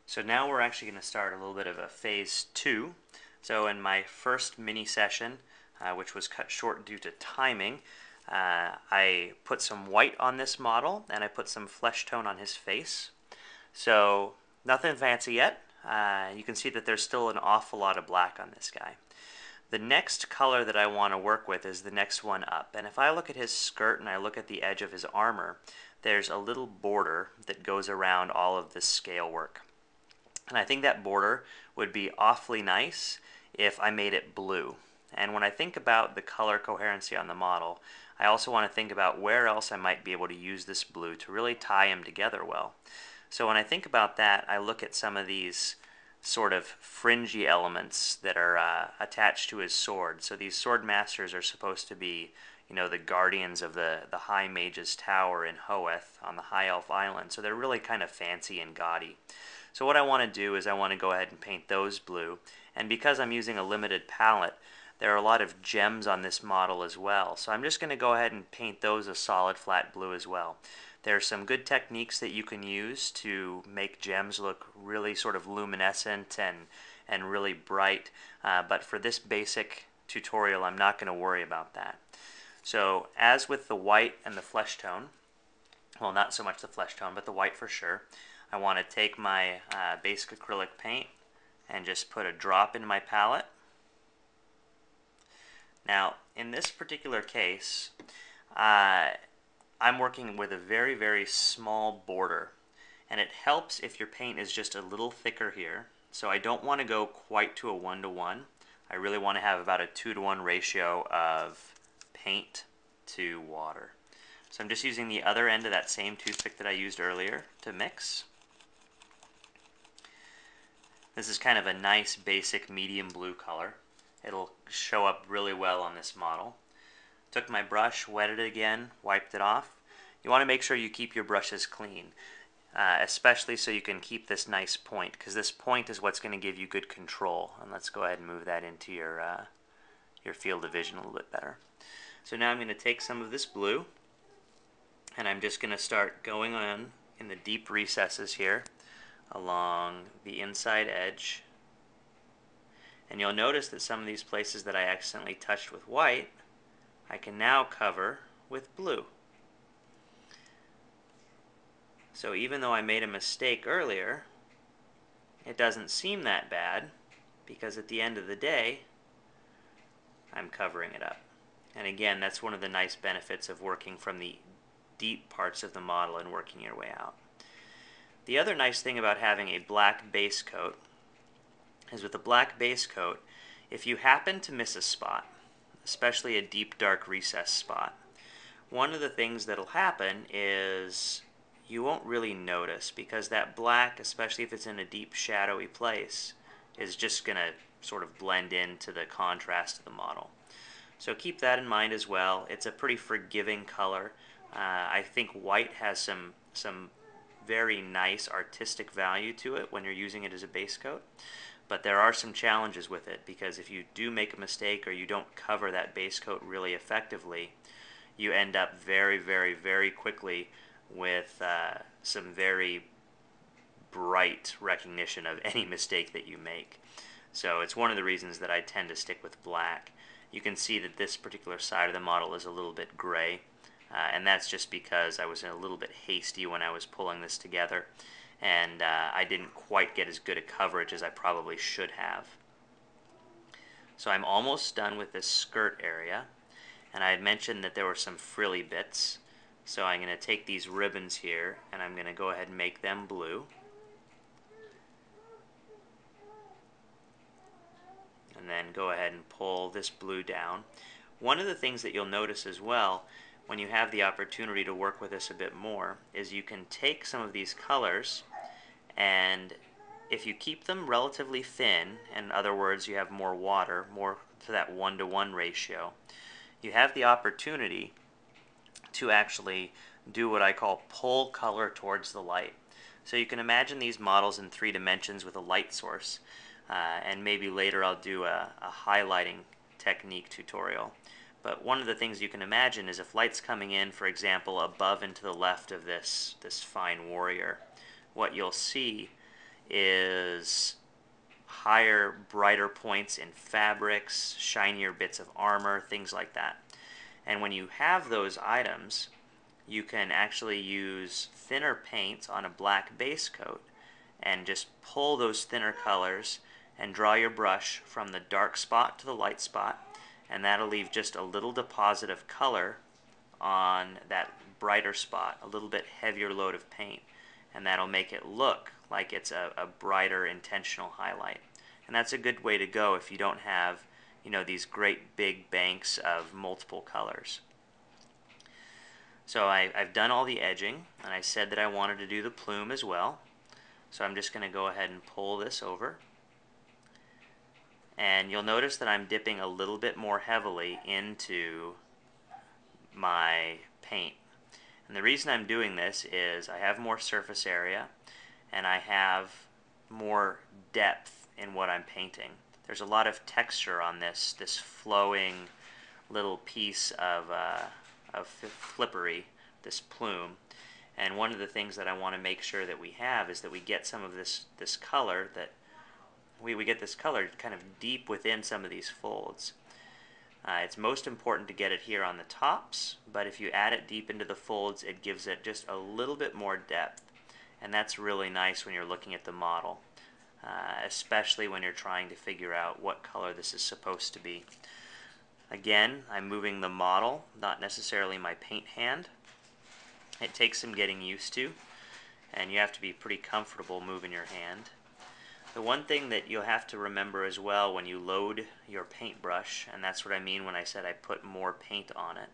So now we're actually going to start a little bit of a phase 2. So in my first mini session, which was cut short due to timing, I put some white on this model and I put some flesh tone on his face. So nothing fancy yet. You can see that there's still an awful lot of black on this guy. The next color that I want to work with is the next one up. And if I look at his skirt and I look at the edge of his armor, there's a little border that goes around all of this scale work. And I think that border would be awfully nice if I made it blue. And when I think about the color coherency on the model, I also want to think about where else I might be able to use this blue to really tie them together well. So when I think about that, I look at some of these sort of fringy elements that are attached to his sword. So these sword masters are supposed to be, you know, the guardians of the High Mage's Tower in Hoeth on the High Elf Island. So they're really kind of fancy and gaudy. So what I want to do is I want to go ahead and paint those blue. And because I'm using a limited palette, there are a lot of gems on this model as well. So I'm just going to go ahead and paint those a solid flat blue as well. There are some good techniques that you can use to make gems look really sort of luminescent and really bright. But for this basic tutorial, I'm not going to worry about that. So as with the white and the flesh tone, well, not so much the flesh tone, but the white for sure, I want to take my basic acrylic paint and just put a drop in my palette. Now, in this particular case, I'm working with a very, very small border. And it helps if your paint is just a little thicker here. So I don't want to go quite to a 1-to-1. I really want to have about a 2-to-1 ratio of paint to water. So I'm just using the other end of that same toothpick that I used earlier to mix. This is kind of a nice basic medium blue color. It'll show up really well on this model. Took my brush, wetted it again, wiped it off. You want to make sure you keep your brushes clean, especially so you can keep this nice point, because this point is what's going to give you good control. And let's go ahead and move that into your field of vision a little bit better. So now I'm going to take some of this blue, and I'm just going to start going on in the deep recesses here along the inside edge. And you'll notice that some of these places that I accidentally touched with white, I can now cover with blue. So even though I made a mistake earlier, it doesn't seem that bad, because at the end of the day, I'm covering it up. And again, that's one of the nice benefits of working from the deep parts of the model and working your way out. The other nice thing about having a black base coat is with a black base coat, if you happen to miss a spot, especially a deep dark recess spot, one of the things that'll happen is you won't really notice, because that black, especially if it's in a deep shadowy place, is just going to sort of blend into the contrast of the model. So keep that in mind as well. It's a pretty forgiving color. I think white has some very nice artistic value to it when you're using it as a base coat. But there are some challenges with it, because if you do make a mistake or you don't cover that base coat really effectively, you end up very, very, very quickly with some very bright recognition of any mistake that you make. So it's one of the reasons that I tend to stick with black. You can see that this particular side of the model is a little bit gray, and that's just because I was a little bit hasty when I was pulling this together, and I didn't quite get as good a coverage as I probably should have. So I'm almost done with this skirt area, and I had mentioned that there were some frilly bits. So I'm going to take these ribbons here and I'm going to go ahead and make them blue. And then go ahead and pull this blue down. One of the things that you'll notice as well when you have the opportunity to work with this a bit more is you can take some of these colors, and if you keep them relatively thin, in other words you have more water, more to that 1-to-1 ratio, you have the opportunity to actually do what I call pull color towards the light. So you can imagine these models in 3 dimensions with a light source, and maybe later I'll do a highlighting technique tutorial. But one of the things you can imagine is if light's coming in, for example, above and to the left of this fine warrior, what you'll see is higher, brighter points in fabrics, shinier bits of armor, things like that. And when you have those items, you can actually use thinner paint on a black base coat and just pull those thinner colors and draw your brush from the dark spot to the light spot, and that'll leave just a little deposit of color on that brighter spot, a little bit heavier load of paint, and that'll make it look like it's a brighter intentional highlight. And that's a good way to go if you don't have, these great big banks of multiple colors. So I've done all the edging, and I said that I wanted to do the plume as well. So I'm just going to go ahead and pull this over. And you'll notice that I'm dipping a little bit more heavily into my paint. And the reason I'm doing this is I have more surface area and I have more depth in what I'm painting. There's a lot of texture on this flowing little piece of flippery, this plume. And one of the things that I want to make sure that we have is that we get some of this color, that we get this color kind of deep within some of these folds. It's most important to get it here on the tops, but if you add it deep into the folds, it gives it just a little bit more depth. And that's really nice when you're looking at the model, especially when you're trying to figure out what color this is supposed to be. Again, I'm moving the model, not necessarily my paint hand. It takes some getting used to, and you have to be pretty comfortable moving your hand. The one thing that you'll have to remember as well when you load your paintbrush, and that's what I mean when I said I put more paint on it,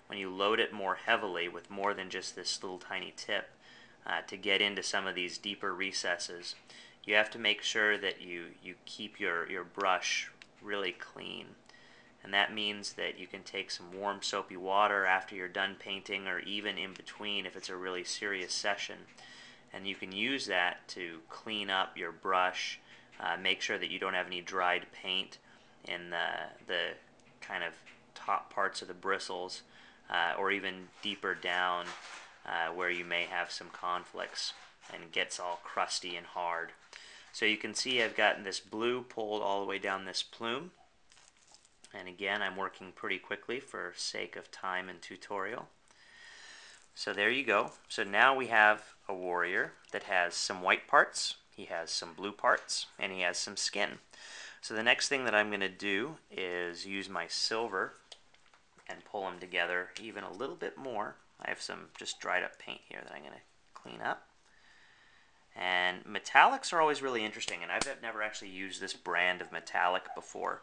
when you load it more heavily with more than just this little tiny tip to get into some of these deeper recesses, you have to make sure that you keep your brush really clean. And that means that you can take some warm soapy water after you're done painting, or even in between if it's a really serious session. And you can use that to clean up your brush, make sure that you don't have any dried paint in the kind of top parts of the bristles, or even deeper down where you may have some conflicts and it gets all crusty and hard. So you can see I've gotten this blue pulled all the way down this plume. And again, I'm working pretty quickly for sake of time and tutorial. So there you go. So now we have a warrior that has some white parts, he has some blue parts, and he has some skin. So the next thing that I'm going to do is use my silver and pull them together even a little bit more. I have some just dried up paint here that I'm going to clean up. And metallics are always really interesting, and I've never actually used this brand of metallic before.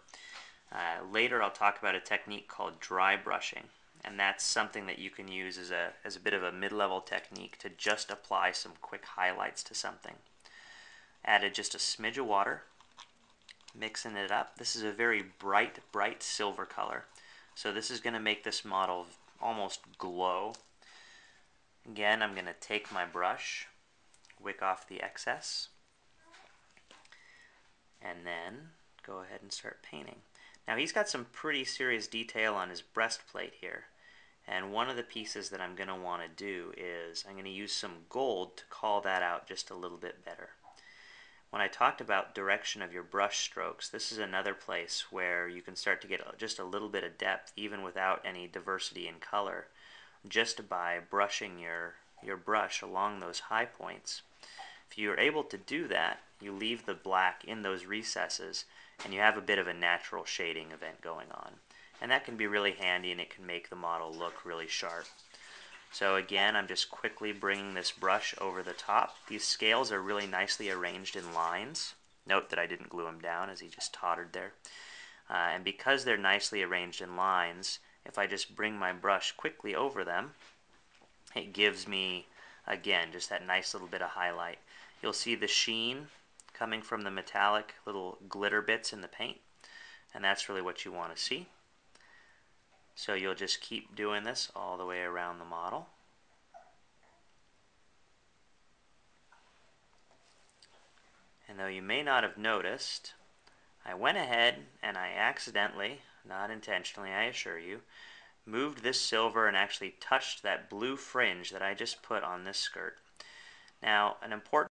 Later I'll talk about a technique called dry brushing, and that's something that you can use as a bit of a mid-level technique to just apply some quick highlights to something. Added just a smidge of water, mixing it up. This is a very bright silver color, so this is going to make this model almost glow. Again, I'm going to take my brush, wick off the excess, and then go ahead and start painting. Now he's got some pretty serious detail on his breastplate here, and one of the pieces that I'm going to want to do is I'm going to use some gold to call that out just a little bit better. When I talked about direction of your brush strokes, this is another place where you can start to get just a little bit of depth even without any diversity in color, just by brushing your brush along those high points. If you're able to do that, you leave the black in those recesses and you have a bit of a natural shading event going on. And that can be really handy, and it can make the model look really sharp. So again, I'm just quickly bringing this brush over the top. These scales are really nicely arranged in lines. Note that I didn't glue him down as he just tottered there. And because they're nicely arranged in lines, if I just bring my brush quickly over them, it gives me, again, just that nice little bit of highlight. You'll see the sheen coming from the metallic little glitter bits in the paint, and that's really what you want to see. So you'll just keep doing this all the way around the model. And though you may not have noticed, I went ahead and I accidentally, not intentionally I assure you, moved this silver and actually touched that blue fringe that I just put on this skirt. Now, an important